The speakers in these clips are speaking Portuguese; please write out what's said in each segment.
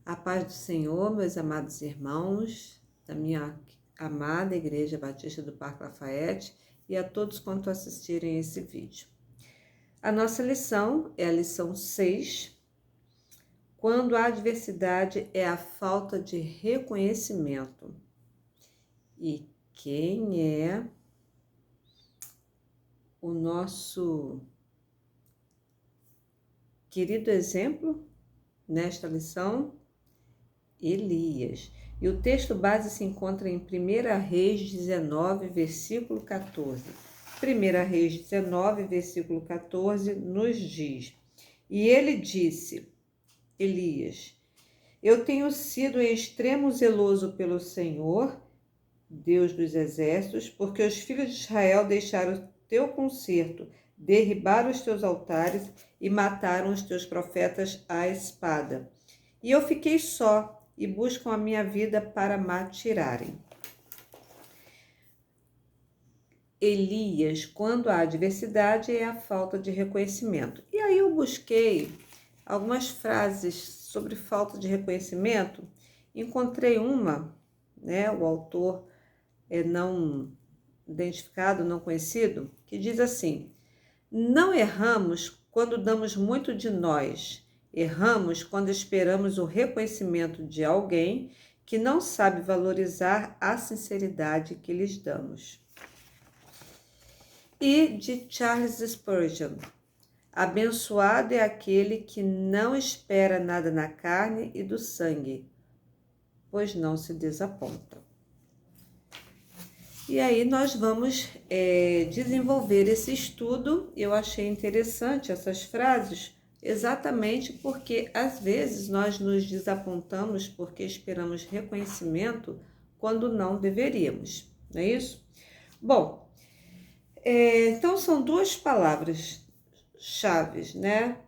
A paz do Senhor, meus amados irmãos, da minha amada Igreja Batista do Parque Lafayette e a todos quanto assistirem esse vídeo. A nossa lição é a lição 6, quando a adversidade é a falta de reconhecimento. E quem é o nosso querido exemplo nesta lição? Elias. E o texto base se encontra em 1 Reis 19, versículo 14. 1 Reis 19, versículo 14, nos diz: E ele disse, Elias, eu tenho sido em extremo zeloso pelo Senhor, Deus dos exércitos, porque os filhos de Israel deixaram o teu concerto, derribaram os teus altares e mataram os teus profetas à espada. E eu fiquei só, e buscam a minha vida para me tirarem. Elias, quando há adversidade, é a falta de reconhecimento. E aí eu busquei algumas frases sobre falta de reconhecimento. Encontrei uma, o autor é não identificado, não conhecido, que diz assim: não erramos quando damos muito de nós. Erramos quando esperamos o reconhecimento de alguém que não sabe valorizar a sinceridade que lhes damos. E de Charles Spurgeon: abençoado é aquele que não espera nada na carne e do sangue, pois não se desaponta. E aí nós vamos desenvolver esse estudo. Eu achei interessante essas frases, exatamente porque às vezes nós nos desapontamos porque esperamos reconhecimento quando não deveríamos, não é isso? Bom, então são duas palavras-chave,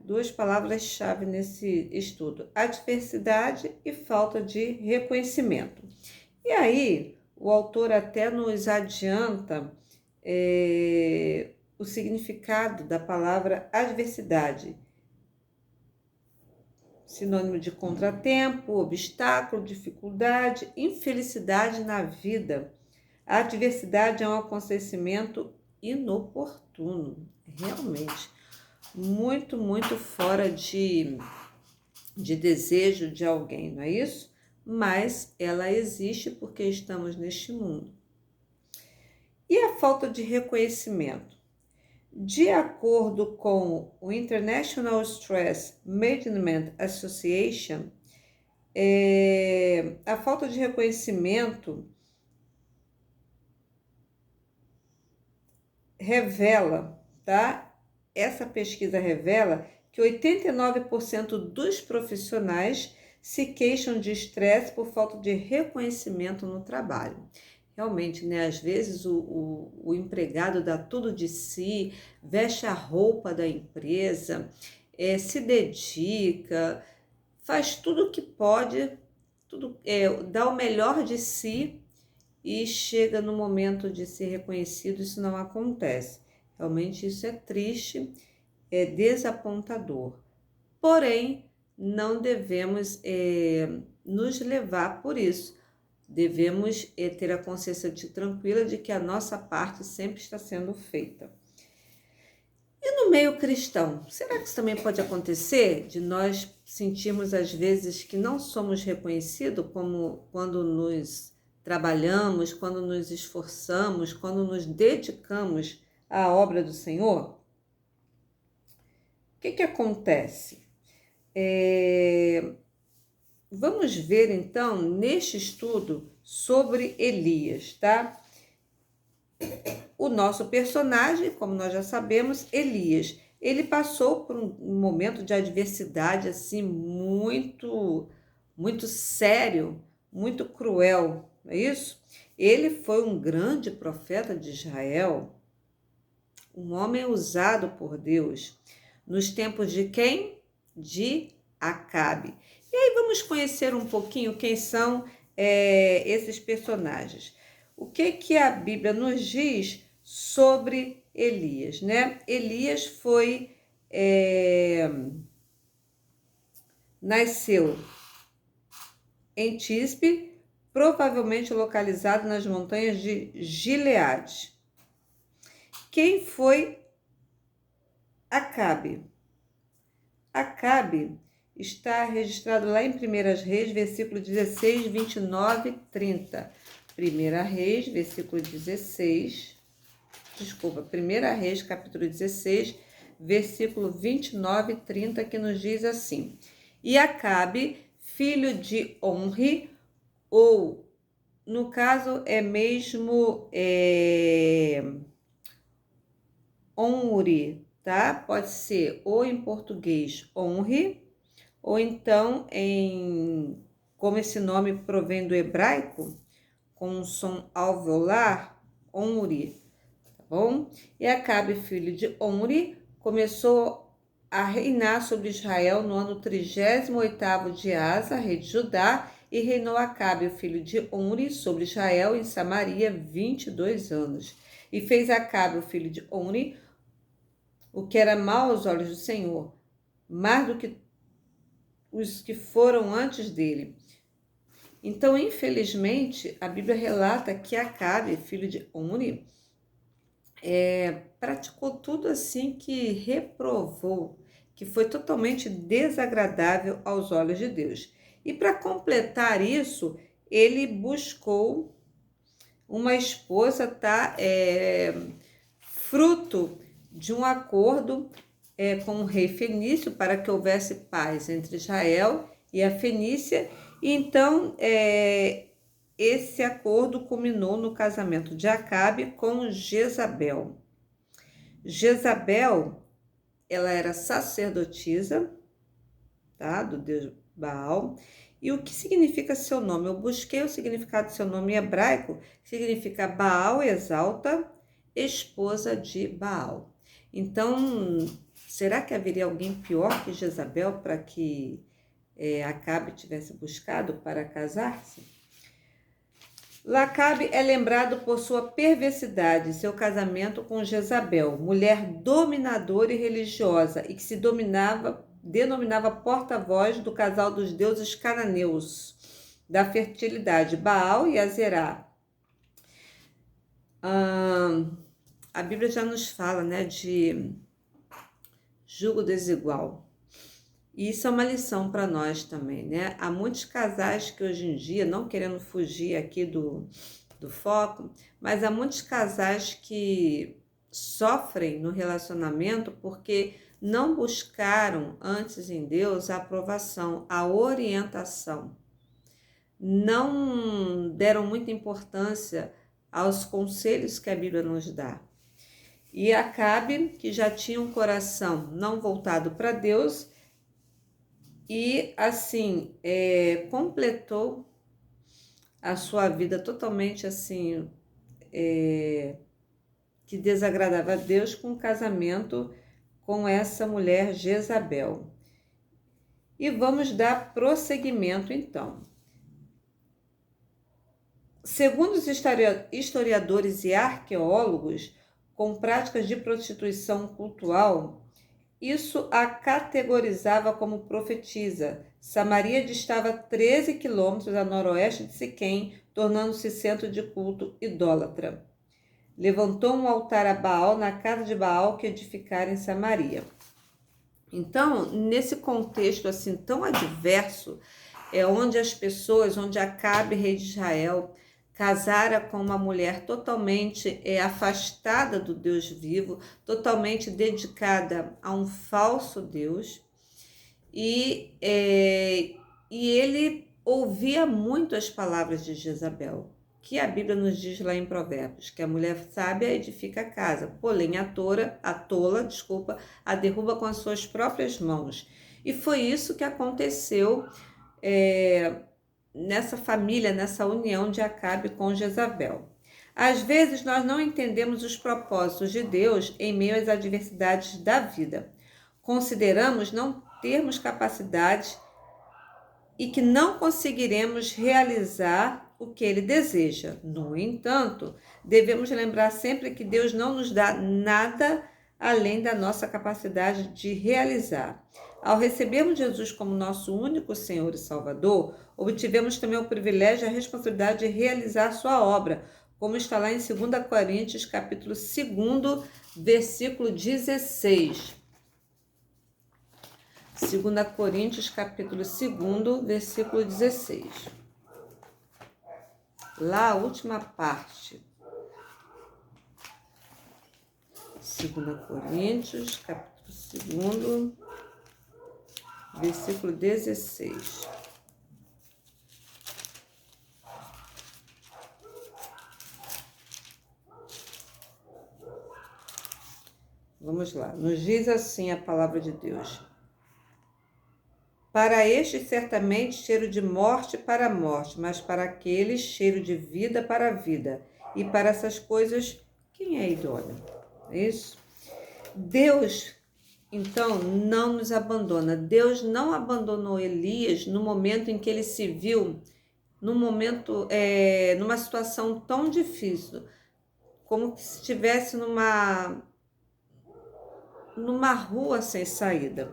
Duas palavras-chave nesse estudo: adversidade e falta de reconhecimento. E aí o autor até nos adianta o significado da palavra adversidade. Sinônimo de contratempo, obstáculo, dificuldade, infelicidade na vida. A adversidade é um acontecimento inoportuno, realmente, muito, muito fora de desejo de alguém, não é isso? Mas ela existe porque estamos neste mundo. E a falta de reconhecimento? De acordo com o International Stress Management Association, a falta de reconhecimento revela, Essa pesquisa revela que 89% dos profissionais se queixam de estresse por falta de reconhecimento no trabalho. Realmente, às vezes o empregado dá tudo de si, veste a roupa da empresa, se dedica, faz tudo o que pode, dá o melhor de si e chega no momento de ser reconhecido, isso não acontece. Realmente isso é triste, é desapontador. Porém, não devemos nos levar por isso. Devemos ter a consciência tranquila de que a nossa parte sempre está sendo feita. E no meio cristão, será que isso também pode acontecer? De nós sentirmos às vezes que não somos reconhecidos como quando nos trabalhamos, quando nos esforçamos, quando nos dedicamos à obra do Senhor? O que acontece? Vamos ver então neste estudo sobre Elias, O nosso personagem, como nós já sabemos, Elias, ele passou por um momento de adversidade assim muito, muito sério, muito cruel, não é isso? Ele foi um grande profeta de Israel, um homem usado por Deus, nos tempos de quem? De Acabe. E aí vamos conhecer um pouquinho quem são esses personagens. O que a Bíblia nos diz sobre Elias, Elias nasceu em Tisbe, provavelmente localizado nas montanhas de Gileade. Quem foi Acabe? Acabe está registrado lá em 1 Reis, versículo 16, 29 e 30. 1 Reis, versículo 16, desculpa, 1 Reis, capítulo 16, versículo 29 e 30, que nos diz assim: E Acabe, filho de Omri, ou, no caso, é mesmo Onri, tá? Pode ser ou em português Onri, ou então como esse nome provém do hebraico, com um som alveolar, Onri, tá bom? E Acabe, filho de Omri, começou a reinar sobre Israel no ano 38º de Asa, rei de Judá, e reinou Acabe, o filho de Omri, sobre Israel em Samaria 22 anos. E fez Acabe, o filho de Omri, o que era mau aos olhos do Senhor, mais do que os que foram antes dele. Então, infelizmente, a Bíblia relata que Acabe, filho de Omri, praticou tudo assim que reprovou, que foi totalmente desagradável aos olhos de Deus. E para completar isso, ele buscou uma esposa, tá? Fruto de um acordo com o rei Fenício para que houvesse paz entre Israel e a Fenícia. E então, esse acordo culminou no casamento de Acabe com Jezabel. Jezabel, ela era sacerdotisa, tá? Do deus Baal. E o que significa seu nome? Eu busquei o significado do seu nome em hebraico, significa Baal exalta, esposa de Baal. Então, será que haveria alguém pior que Jezabel para que Acabe tivesse buscado para casar-se? Acabe é lembrado por sua perversidade, seu casamento com Jezabel, mulher dominadora e religiosa, e que se denominava porta-voz do casal dos deuses cananeus, da fertilidade, Baal e Azerá. A Bíblia já nos fala, né, de jugo desigual. E isso é uma lição para nós também, né? Há muitos casais que hoje em dia, não querendo fugir aqui do foco, mas há muitos casais que sofrem no relacionamento porque não buscaram antes em Deus a aprovação, a orientação. Não deram muita importância aos conselhos que a Bíblia nos dá. E Acabe, que já tinha um coração não voltado para Deus, e assim, completou a sua vida totalmente assim, que desagradava a Deus, com um casamento com essa mulher Jezabel. E vamos dar prosseguimento então. Segundo os historiadores e arqueólogos, com práticas de prostituição cultural, isso a categorizava como profetisa. Samaria distava 13 quilômetros a noroeste de Siquém, tornando-se centro de culto idólatra. Levantou um altar a Baal na casa de Baal que edificara em Samaria. Então, nesse contexto assim tão adverso, onde as pessoas, onde Acabe, rei de Israel, casara com uma mulher totalmente afastada do Deus vivo, totalmente dedicada a um falso Deus, e ele ouvia muito as palavras de Jezabel, que a Bíblia nos diz lá em Provérbios, que a mulher sábia edifica a casa, porém a tola, a derruba com as suas próprias mãos. E foi isso que aconteceu nessa família, nessa união de Acabe com Jezabel. Às vezes nós não entendemos os propósitos de Deus em meio às adversidades da vida. Consideramos não termos capacidade e que não conseguiremos realizar o que Ele deseja. No entanto, devemos lembrar sempre que Deus não nos dá nada além da nossa capacidade de realizar. Ao recebermos Jesus como nosso único Senhor e Salvador, obtivemos também o privilégio e a responsabilidade de realizar sua obra, como está lá em 2 Coríntios, capítulo 2, versículo 16. 2 Coríntios, capítulo 2, versículo 16. Lá a última parte. 2 Coríntios, capítulo 2, versículo 16. Vamos lá. Nos diz assim a palavra de Deus. Para este, certamente, cheiro de morte para a morte, mas para aqueles, cheiro de vida para a vida. E para essas coisas, quem é idôneo? É isso? Deus, então, não nos abandona. Deus não abandonou Elias no momento em que ele se viu, numa situação tão difícil, como se estivesse numa rua sem saída.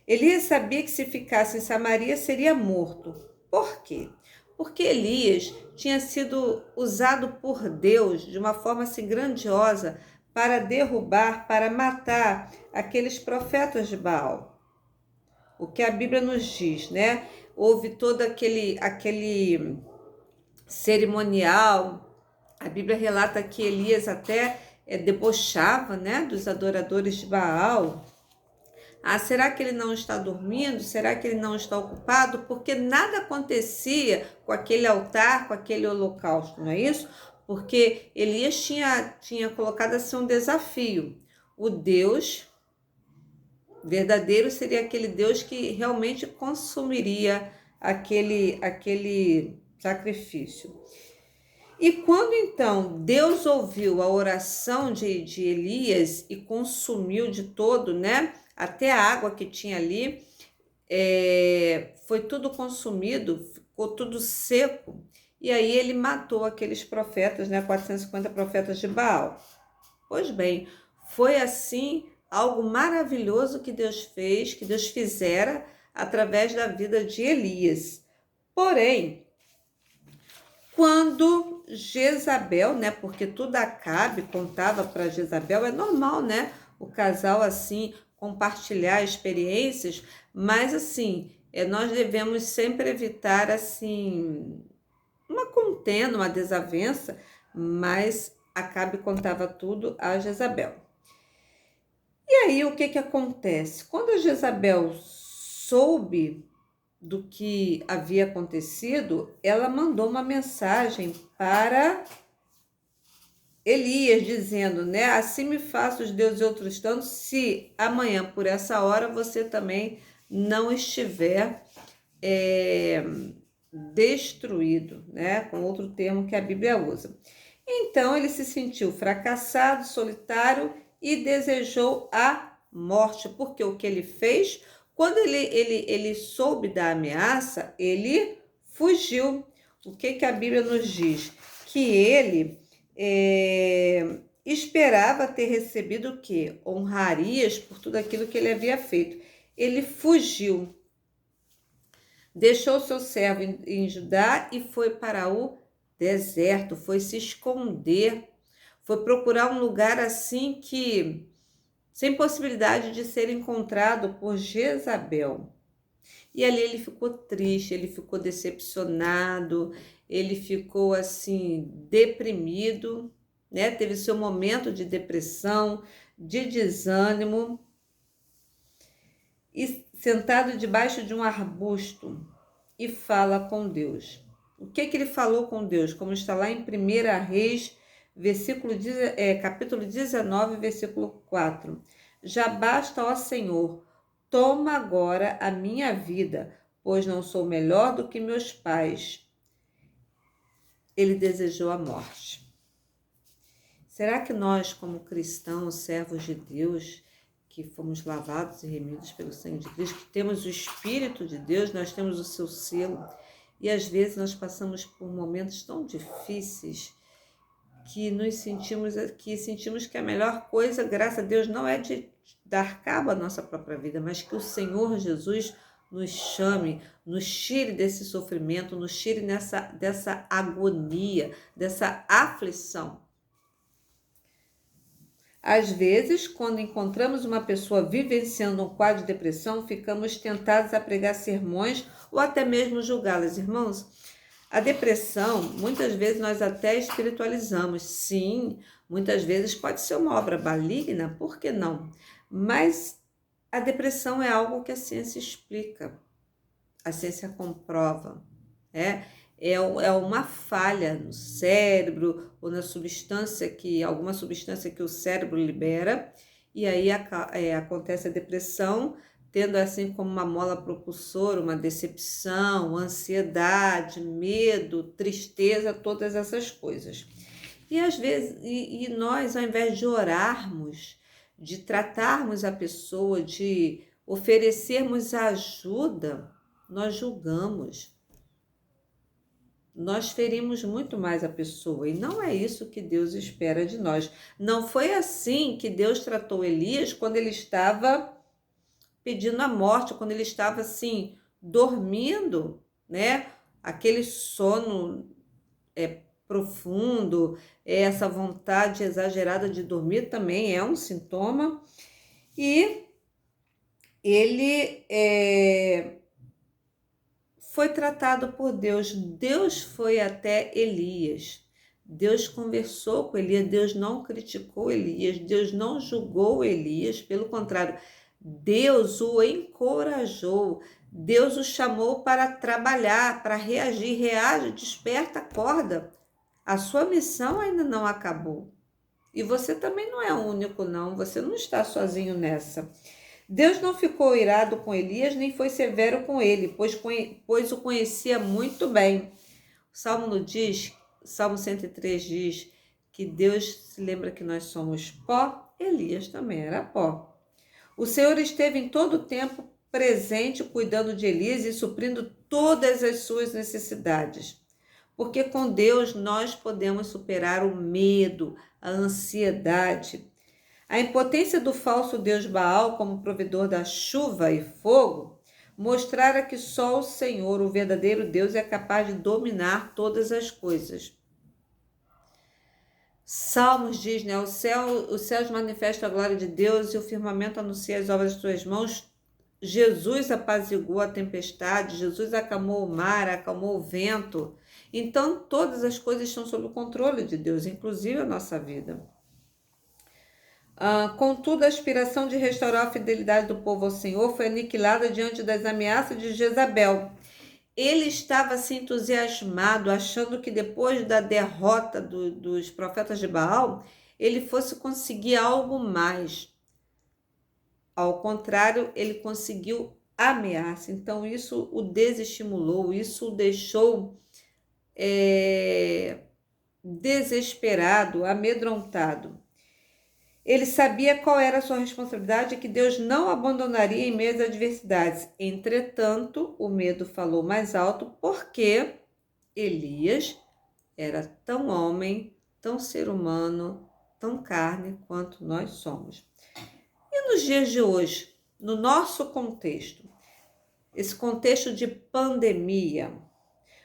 Elias sabia que se ficasse em Samaria seria morto. Por quê? Porque Elias tinha sido usado por Deus de uma forma assim grandiosa para derrubar, para matar aqueles profetas de Baal. O que a Bíblia nos diz, né? Houve todo aquele cerimonial. A Bíblia relata que Elias até debochava, né, dos adoradores de Baal. Ah, será que ele não está dormindo? Será que ele não está ocupado? Porque nada acontecia com aquele altar, com aquele holocausto, não é isso? Porque Elias tinha colocado assim um desafio. O Deus verdadeiro seria aquele Deus que realmente consumiria aquele sacrifício. E quando então Deus ouviu a oração de Elias e consumiu de todo, né? Até a água que tinha ali, foi tudo consumido, ficou tudo seco. E aí ele matou aqueles profetas, né? 450 profetas de Baal. Pois bem, foi assim algo maravilhoso que Deus fez, que Deus fizera através da vida de Elias. Porém, quando Jezabel, né? Porque tudo Acabe contava para Jezabel, é normal, né? O casal assim compartilhar experiências, mas assim, nós devemos sempre evitar assim uma contenda, uma desavença, mas Acabe contava tudo a Jezabel. E aí o que acontece? Quando a Jezabel soube do que havia acontecido, ela mandou uma mensagem para Elias, dizendo, né? Assim me faça os deuses e outros tantos, se amanhã por essa hora você também não estiver destruído, né? Com outro termo que a Bíblia usa. Então ele se sentiu fracassado, solitário e desejou a morte, porque o que ele fez? Quando ele soube da ameaça, ele fugiu. O que a Bíblia nos diz? Que ele esperava ter recebido o quê? Honrarias por tudo aquilo que ele havia feito. Ele fugiu, deixou seu servo em Judá e foi para o deserto, foi se esconder, foi procurar um lugar assim que sem possibilidade de ser encontrado por Jezabel. E ali ele ficou triste, ele ficou decepcionado, ele ficou assim deprimido, né? Teve seu momento de depressão, de desânimo. E sentado debaixo de um arbusto e fala com Deus. O que ele falou com Deus? Como está lá em 1 Reis, capítulo 19, versículo 4. Já basta, ó Senhor, toma agora a minha vida, pois não sou melhor do que meus pais. Ele desejou a morte. Será que nós, como cristãos, servos de Deus, que fomos lavados e remidos pelo sangue de Cristo, que temos o Espírito de Deus, nós temos o seu selo, e às vezes nós passamos por momentos tão difíceis que sentimos que a melhor coisa, graças a Deus, não é de dar cabo à nossa própria vida, mas que o Senhor Jesus nos chame, nos tire desse sofrimento, nos tire dessa agonia, dessa aflição. Às vezes, quando encontramos uma pessoa vivenciando um quadro de depressão, ficamos tentados a pregar sermões ou até mesmo julgá-las. Irmãos, a depressão, muitas vezes nós até espiritualizamos. Sim, muitas vezes pode ser uma obra maligna, por que não? Mas a depressão é algo que a ciência explica, a ciência comprova, é uma falha no cérebro ou na alguma substância que o cérebro libera, e aí acontece a depressão, tendo assim como uma mola propulsora, uma decepção, ansiedade, medo, tristeza, todas essas coisas. E às vezes, nós, ao invés de orarmos, de tratarmos a pessoa, de oferecermos ajuda, nós julgamos. Nós ferimos muito mais a pessoa, e não é isso que Deus espera de nós. Não foi assim que Deus tratou Elias quando ele estava pedindo a morte, quando ele estava assim, dormindo, né? Aquele sono profundo, essa vontade exagerada de dormir também é um sintoma. E ele foi tratado por Deus. Deus foi até Elias. Deus conversou com Elias. Deus não criticou Elias. Deus não julgou Elias. Pelo contrário, Deus o encorajou. Deus o chamou para trabalhar, para reagir. Reage, desperta, acorda. A sua missão ainda não acabou. E você também não é o único, não. Você não está sozinho nessa. Deus não ficou irado com Elias, nem foi severo com ele, pois o conhecia muito bem. O Salmo 103 diz que Deus se lembra que nós somos pó, Elias também era pó. O Senhor esteve em todo o tempo presente, cuidando de Elias e suprindo todas as suas necessidades. Porque com Deus nós podemos superar o medo, a ansiedade. A impotência do falso deus Baal como provedor da chuva e fogo mostrara que só o Senhor, o verdadeiro Deus, é capaz de dominar todas as coisas. Salmos diz, os céus manifestam a glória de Deus e o firmamento anuncia as obras de suas mãos. Jesus apaziguou a tempestade, Jesus acalmou o mar, acalmou o vento. Então, todas as coisas estão sob o controle de Deus, inclusive a nossa vida. Contudo, a aspiração de restaurar a fidelidade do povo ao Senhor foi aniquilada diante das ameaças de Jezabel. Ele estava assim entusiasmado, achando que depois da derrota dos profetas de Baal, ele fosse conseguir algo mais. Ao contrário, ele conseguiu ameaça. Então, isso o desestimulou, isso o deixou desesperado, amedrontado. Ele sabia qual era a sua responsabilidade e que Deus não abandonaria em meio às adversidades. Entretanto, o medo falou mais alto porque Elias era tão homem, tão ser humano, tão carne quanto nós somos. E nos dias de hoje, no nosso contexto, esse contexto de pandemia,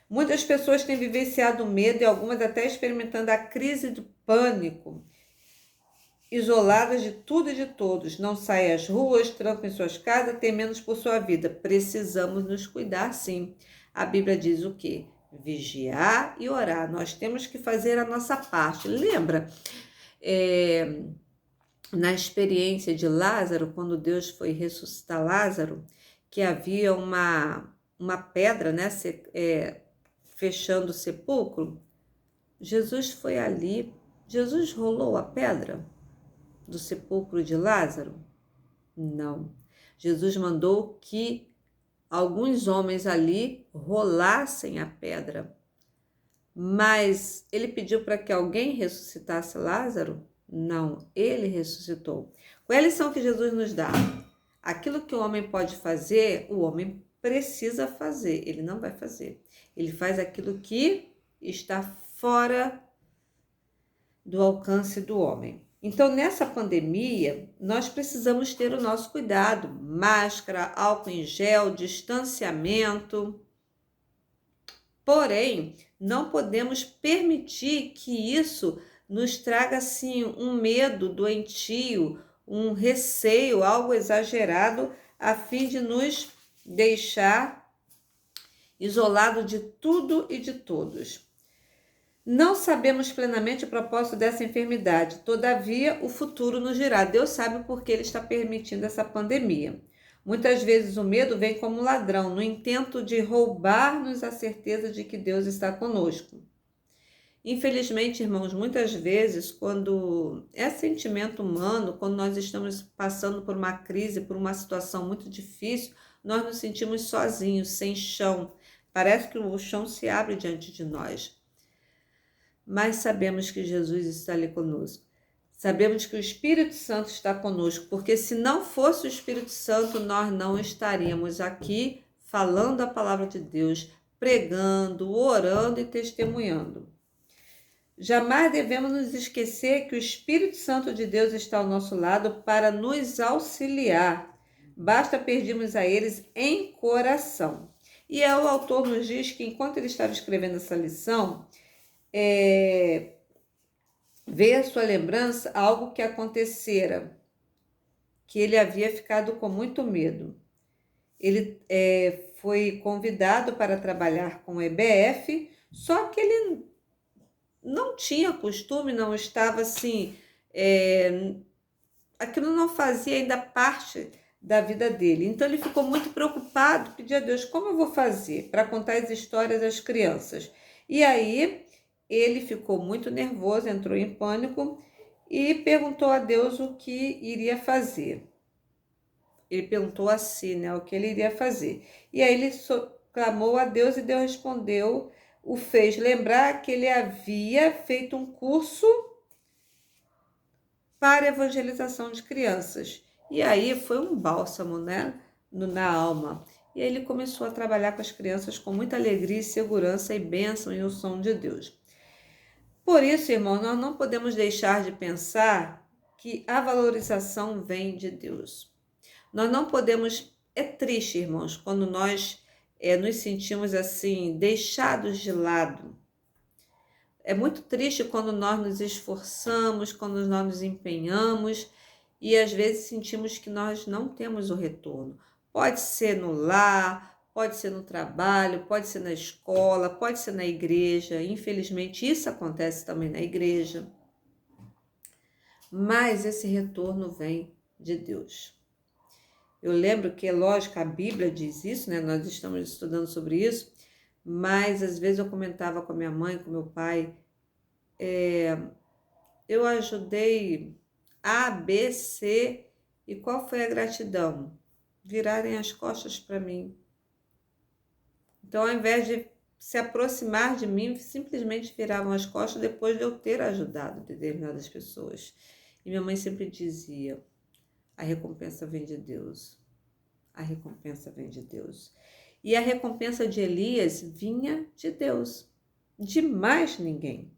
muitas pessoas têm vivenciado medo e algumas até experimentando a crise do pânico, isoladas de tudo e de todos, não saem às ruas, trancam em suas casas, temendo por sua vida. Precisamos nos cuidar, sim. A Bíblia diz o quê? Vigiar e orar. Nós temos que fazer a nossa parte. Lembra, na experiência de Lázaro, quando Deus foi ressuscitar Lázaro, que havia uma pedra, né, fechando o sepulcro? Jesus foi ali, Jesus rolou a pedra do sepulcro de Lázaro? Não. Jesus mandou que alguns homens ali rolassem a pedra. Mas ele pediu para que alguém ressuscitasse Lázaro? Não, ele ressuscitou. Qual é a lição que Jesus nos dá? Aquilo que o homem pode fazer, o homem precisa fazer. Ele não vai fazer. Ele faz aquilo que está fora do alcance do homem. Então, nessa pandemia, nós precisamos ter o nosso cuidado: máscara, álcool em gel, distanciamento. Porém, não podemos permitir que isso nos traga assim um medo doentio, um receio, algo exagerado, a fim de nos deixar isolado de tudo e de todos. Não sabemos plenamente o propósito dessa enfermidade, todavia o futuro nos dirá. Deus sabe por que Ele está permitindo essa pandemia. Muitas vezes o medo vem como um ladrão, no intento de roubar-nos a certeza de que Deus está conosco. Infelizmente, irmãos, muitas vezes, quando é sentimento humano, quando nós estamos passando por uma crise, por uma situação muito difícil, nós nos sentimos sozinhos, sem chão. Parece que o chão se abre diante de nós. Mas sabemos que Jesus está ali conosco. Sabemos que o Espírito Santo está conosco, porque se não fosse o Espírito Santo, nós não estaríamos aqui falando a palavra de Deus, pregando, orando e testemunhando. Jamais devemos nos esquecer que o Espírito Santo de Deus está ao nosso lado para nos auxiliar. Basta pedirmos a eles em coração. E o autor nos diz que enquanto ele estava escrevendo essa lição, veio à sua lembrança algo que acontecera, que ele havia ficado com muito medo. Ele foi convidado para trabalhar com o EBF, só que ele não tinha costume, não estava assim, aquilo não fazia ainda parte da vida dele. Então ele ficou muito preocupado, pediu a Deus, como eu vou fazer para contar as histórias às crianças? E aí ele ficou muito nervoso, entrou em pânico e perguntou a Deus o que iria fazer. Ele perguntou a si, o que ele iria fazer. E aí ele clamou a Deus e Deus respondeu, o fez lembrar que ele havia feito um curso para evangelização de crianças. E aí foi um bálsamo, na alma. E aí ele começou a trabalhar com as crianças com muita alegria, segurança e bênção e o som de Deus. Por isso, irmão, nós não podemos deixar de pensar que a valorização vem de Deus. Nós não podemos... É triste, irmãos, quando nós nos sentimos assim, deixados de lado. É muito triste quando nós nos esforçamos, quando nós nos empenhamos e às vezes sentimos que nós não temos o retorno. Pode ser no lar, pode ser no trabalho, pode ser na escola, pode ser na igreja. Infelizmente, isso acontece também na igreja. Mas esse retorno vem de Deus. Eu lembro que, é lógico, a Bíblia diz isso, nós estamos estudando sobre isso, mas às vezes eu comentava com a minha mãe, com meu pai, eu ajudei A, B, C, e qual foi a gratidão? Virarem as costas para mim. Então, ao invés de se aproximar de mim, simplesmente viravam as costas depois de eu ter ajudado determinadas pessoas. E minha mãe sempre dizia, a recompensa vem de Deus. A recompensa vem de Deus. E a recompensa de Elias vinha de Deus, de mais ninguém.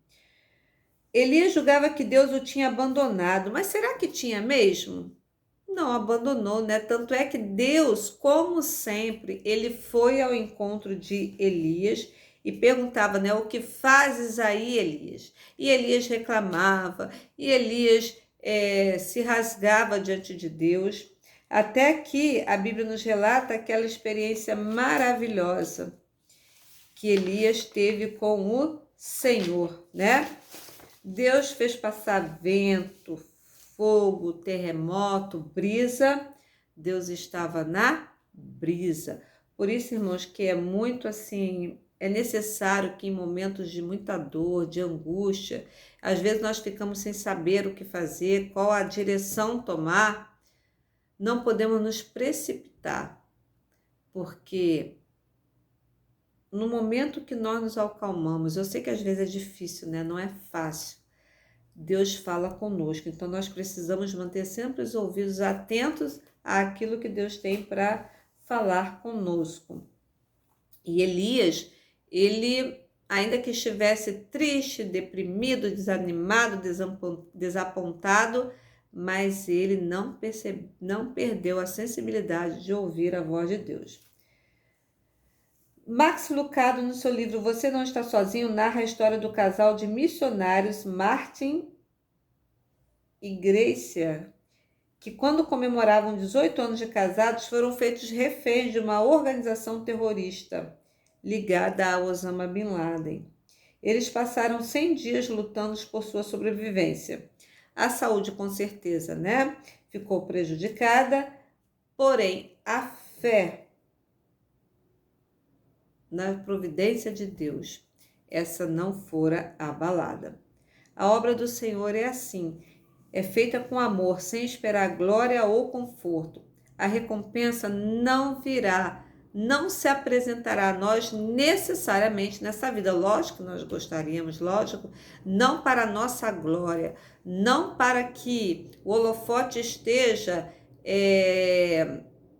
Elias julgava que Deus o tinha abandonado, mas será que tinha mesmo? Não abandonou, Tanto é que Deus, como sempre, ele foi ao encontro de Elias e perguntava, o que fazes aí, Elias? E Elias reclamava, e Elias se rasgava diante de Deus, até que a Bíblia nos relata aquela experiência maravilhosa que Elias teve com o Senhor, Deus fez passar vento, fogo, terremoto, brisa. Deus estava na brisa. Por isso, irmãos, que é muito assim, é necessário que em momentos de muita dor, de angústia, às vezes nós ficamos sem saber o que fazer, qual a direção tomar, não podemos nos precipitar, porque no momento que nós nos acalmamos, eu sei que às vezes é difícil, não é fácil, Deus fala conosco, então nós precisamos manter sempre os ouvidos atentos àquilo que Deus tem para falar conosco. E Elias, ele ainda que estivesse triste, deprimido, desanimado, desapontado, mas ele não perdeu a sensibilidade de ouvir a voz de Deus. Max Lucado, no seu livro Você Não Está Sozinho, narra a história do casal de missionários Martin e Gracia, que quando comemoravam 18 anos de casados, foram feitos reféns de uma organização terrorista ligada a Osama Bin Laden. Eles passaram 100 dias lutando por sua sobrevivência. A saúde, com certeza, né? Ficou prejudicada, porém, a fé na providência de Deus, essa não fora abalada. A obra do Senhor é assim, é feita com amor, sem esperar glória ou conforto. A recompensa não virá, não se apresentará a nós necessariamente nessa vida. Lógico que nós gostaríamos, lógico, não para a nossa glória, não para que o holofote esteja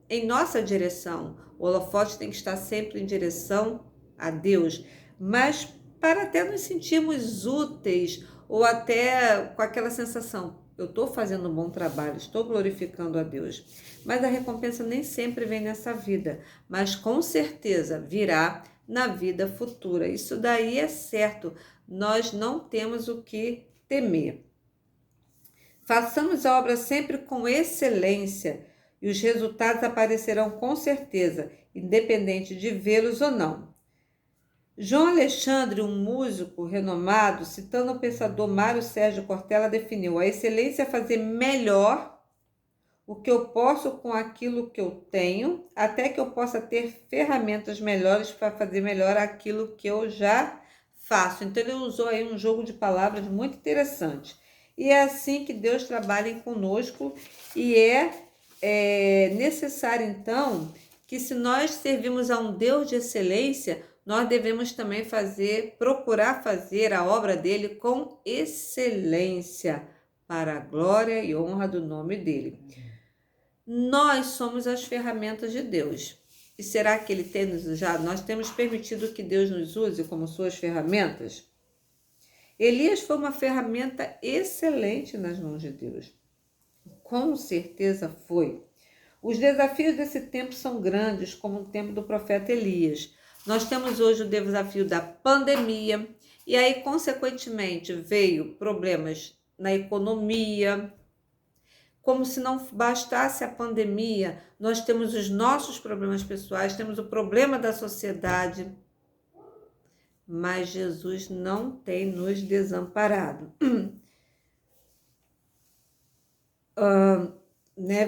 em nossa direção. O holofote tem que estar sempre em direção a Deus, mas para até nos sentirmos úteis ou até com aquela sensação, eu estou fazendo um bom trabalho, estou glorificando a Deus. Mas a recompensa nem sempre vem nessa vida, mas com certeza virá na vida futura. Isso daí é certo, nós não temos o que temer. Façamos a obra sempre com excelência e os resultados aparecerão com certeza, independente de vê-los ou não. João Alexandre, um músico renomado, citando o pensador Mário Sérgio Cortella, definiu: a excelência é fazer melhor o que eu posso com aquilo que eu tenho, até que eu possa ter ferramentas melhores para fazer melhor aquilo que eu já faço. Então ele usou aí um jogo de palavras muito interessante. E é assim que Deus trabalha conosco e é necessário então que, se nós servimos a um Deus de excelência, nós devemos também procurar fazer a obra dele com excelência, para a glória e honra do nome dele. Nós somos as ferramentas de Deus. E será que nós temos permitido que Deus nos use como suas ferramentas? Elias foi uma ferramenta excelente nas mãos de Deus. Com certeza foi. Os desafios desse tempo são grandes, como o tempo do profeta Elias. Nós temos hoje o desafio da pandemia, e aí, consequentemente, veio problemas na economia. Como se não bastasse a pandemia, nós temos os nossos problemas pessoais, temos o problema da sociedade, mas Jesus não tem nos desamparado.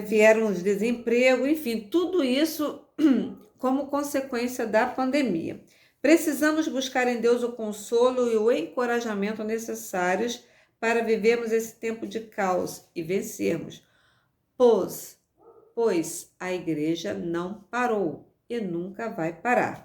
Vieram os desemprego, enfim, tudo isso como consequência da pandemia. Precisamos buscar em Deus o consolo e o encorajamento necessários para vivermos esse tempo de caos e vencermos, pois a igreja não parou e nunca vai parar.